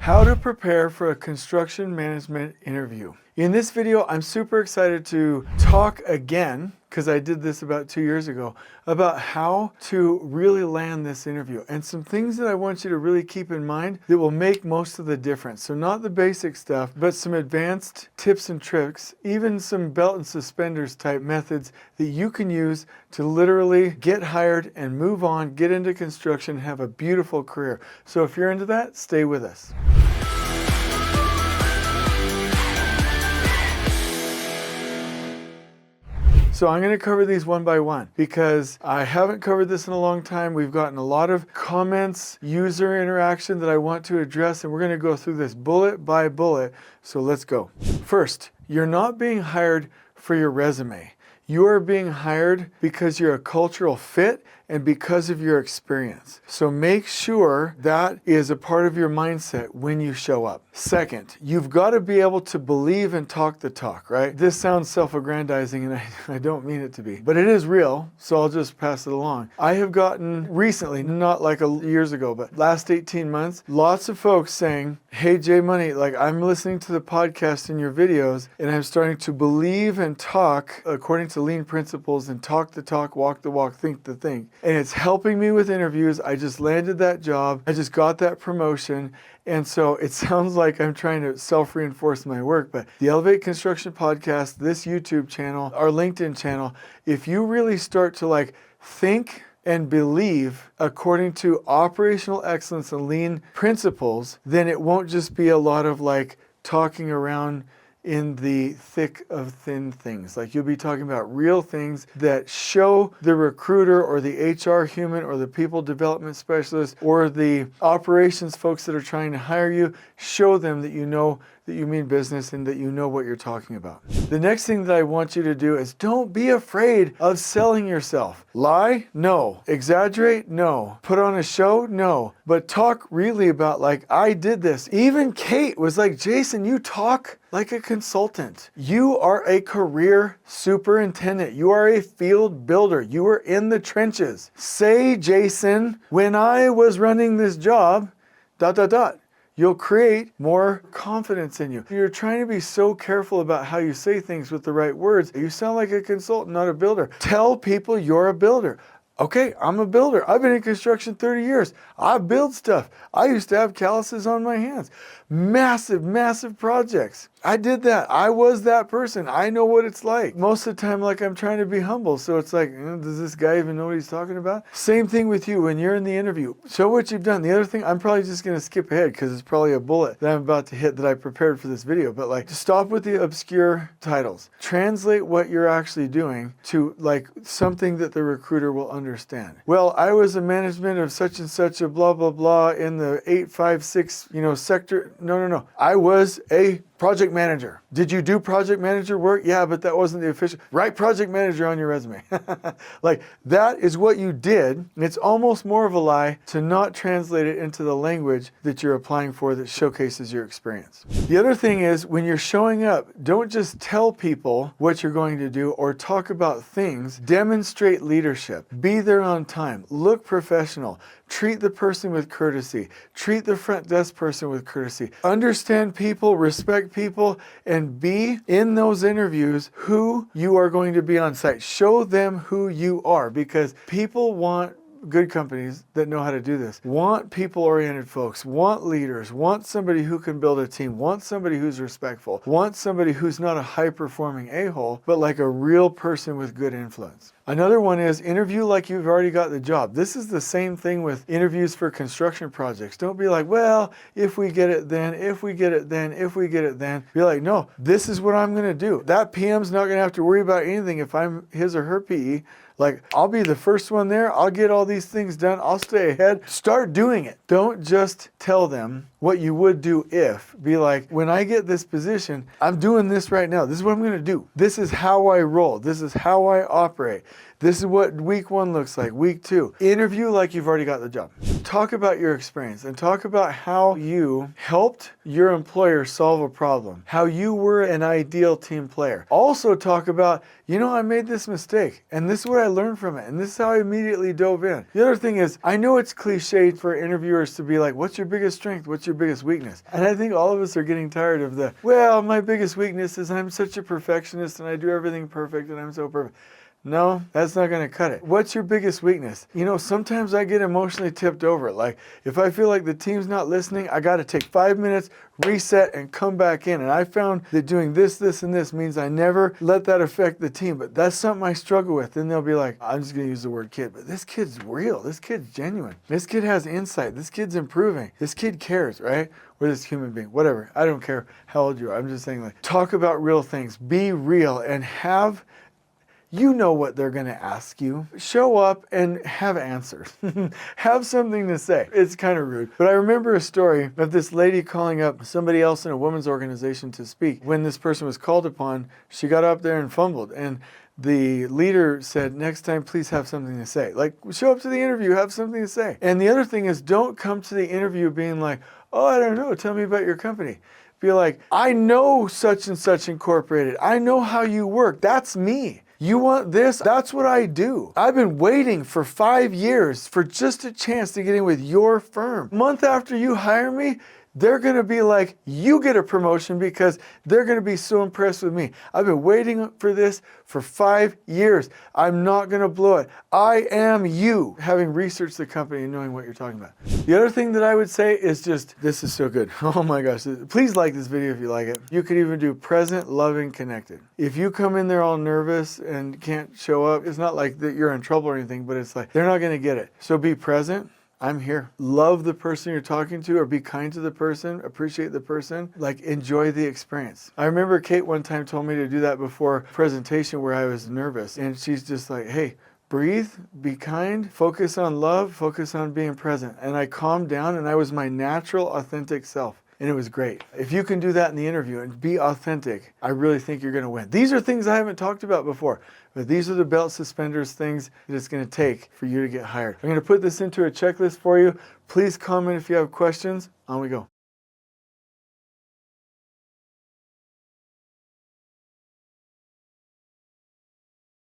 How to prepare for a construction management interview. In this video, I'm super excited to talk again, because I did this about 2 years ago, about how to really land this interview and some things that I want you to really keep in mind that will make most of the difference. So not the basic stuff, but some advanced tips and tricks, even some belt and suspenders type methods that you can use to literally get hired and move on, get into construction, have a beautiful career. So if you're into that, stay with us. So I'm going to cover these one by one because I haven't covered this in a long time. We've gotten a lot of comments, user interaction that I want to address, and we're going to go through this bullet by bullet. So let's go. First, you're not being hired for your resume. You are being hired because you're a cultural fit and because of your experience. So make sure that is a part of your mindset when you show up. Second, you've got to be able to believe and talk the talk, right? This sounds self-aggrandizing and I don't mean it to be, but it is real, so I'll just pass it along. I have gotten recently, not like years ago, but last 18 months, lots of folks saying, hey Jay Money, like I'm listening to the podcast and your videos and I'm starting to believe and talk according to lean principles and talk the talk, walk the walk, think the think. And it's helping me with interviews. I just landed that job. I just got that promotion. And so it sounds like I'm trying to self-reinforce my work, but the Elevate Construction podcast, this YouTube channel, our LinkedIn channel, if you really start to think and believe according to operational excellence and lean principles, then it won't just be a lot of talking around in the thick of thin things. You'll be talking about real things that show the recruiter or the HR human or the people development specialist or the operations folks that are trying to hire you, show them that you know that you mean business and that you know what you're talking about. The next thing that I want you to do is don't be afraid of selling yourself. Lie? No. Exaggerate? No. Put on a show? No. But talk really about I did this. Even Kate was like, Jason, you talk like a consultant. You are a career superintendent. You are a field builder. You are in the trenches. Say, Jason, when I was running this job, ... You'll create more confidence in you. You're trying to be so careful about how you say things with the right words. You sound like a consultant, not a builder. Tell people you're a builder. Okay, I'm a builder. I've been in construction 30 years. I build stuff. I used to have calluses on my hands. Massive, massive projects. I did that. I was that person. I know what it's like. Most of the time, I'm trying to be humble. So it's does this guy even know what he's talking about? Same thing with you when you're in the interview. Show what you've done. The other thing, I'm probably just going to skip ahead because it's probably a bullet that I'm about to hit that I prepared for this video. But stop with the obscure titles. Translate what you're actually doing to something that the recruiter will understand. Well, I was a management of such and such a blah, blah, blah in the 856, sector. No. I was a project manager. Did you do project manager work? Yeah, but that wasn't the official. Write project manager on your resume. That is what you did. And it's almost more of a lie to not translate it into the language that you're applying for that showcases your experience. The other thing is when you're showing up, don't just tell people what you're going to do or talk about things. Demonstrate leadership. Be there on time. Look professional. Treat the person with courtesy. Treat the front desk person with courtesy. Understand people, respect people, and be in those interviews who you are going to be on site. Show them who you are because people want good companies that know how to do this. Want people-oriented folks, want leaders, want somebody who can build a team, want somebody who's respectful, want somebody who's not a high-performing a-hole, but a real person with good influence. Another one is interview like you've already got the job. This is the same thing with interviews for construction projects. Don't be well, if we get it then, if we get it then, if we get it then. Be no, this is what I'm going to do. That PM's not going to have to worry about anything if I'm his or her PE. I'll be the first one there. I'll get all these things done. I'll stay ahead. Start doing it. Don't just tell them what you would do if. Be when I get this position, I'm doing this right now. This is what I'm going to do. This is how I roll. This is how I operate. This is what week 1 looks like, week 2. Interview like you've already got the job. Talk about your experience and talk about how you helped your employer solve a problem, how you were an ideal team player. Also talk about, I made this mistake and this is what I learned from it and this is how I immediately dove in. The other thing is, I know it's cliche for interviewers to be what's your biggest strength? What's your your biggest weakness? And I think all of us are getting tired of the, well, my biggest weakness is I'm such a perfectionist and I do everything perfect and I'm so perfect. No, that's not going to cut it. What's your biggest weakness? You know, sometimes I get emotionally tipped over. Like, if I feel like the team's not listening, I got to take 5 minutes, reset, and come back in. And I found that doing this, this, and this means I never let that affect the team. But that's something I struggle with. Then they'll be like, I'm just going to use the word kid, but this kid's real. This kid's genuine. This kid has insight. This kid's improving. This kid cares, right? Or this human being, whatever. I don't care how old you are. I'm just saying, like, talk about real things. Be real and have... You know what they're going to ask you. Show up and have answers. Have something to say. It's kind of rude. But I remember a story of this lady calling up somebody else in a women's organization to speak. When this person was called upon, she got up there and fumbled. And the leader said, next time, please have something to say. Like, show up to the interview, have something to say. And the other thing is, don't come to the interview being like, oh, I don't know, tell me about your company. Be like, I know such and such incorporated. I know how you work. That's me. You want this? That's what I do. I've been waiting for 5 years for just a chance to get in with your firm. A month after you hire me, they're going to be like, you get a promotion because they're going to be so impressed with me. I've been waiting for this for 5 years. I'm not going to blow it. I am you. Having researched the company and knowing what you're talking about. The other thing that I would say is just, this is so good. Oh my gosh. Please like this video if you like it. You could even do present, loving, connected. If you come in there all nervous and can't show up, it's not like that you're in trouble or anything, but it's like, they're not going to get it. So be present. I'm here. Love the person you're talking to, or be kind to the person, appreciate the person, like enjoy the experience. I remember Kate one time told me to do that before a presentation where I was nervous, and she's just like, hey, breathe, be kind, focus on love, focus on being present. And I calmed down and I was my natural, authentic self. And it was great. If you can do that in the interview and be authentic, I really think you're going to win. These are things I haven't talked about before, but these are the belt suspenders things that it's going to take for you to get hired. I'm going to put this into a checklist for you. Please comment if you have questions. On we go.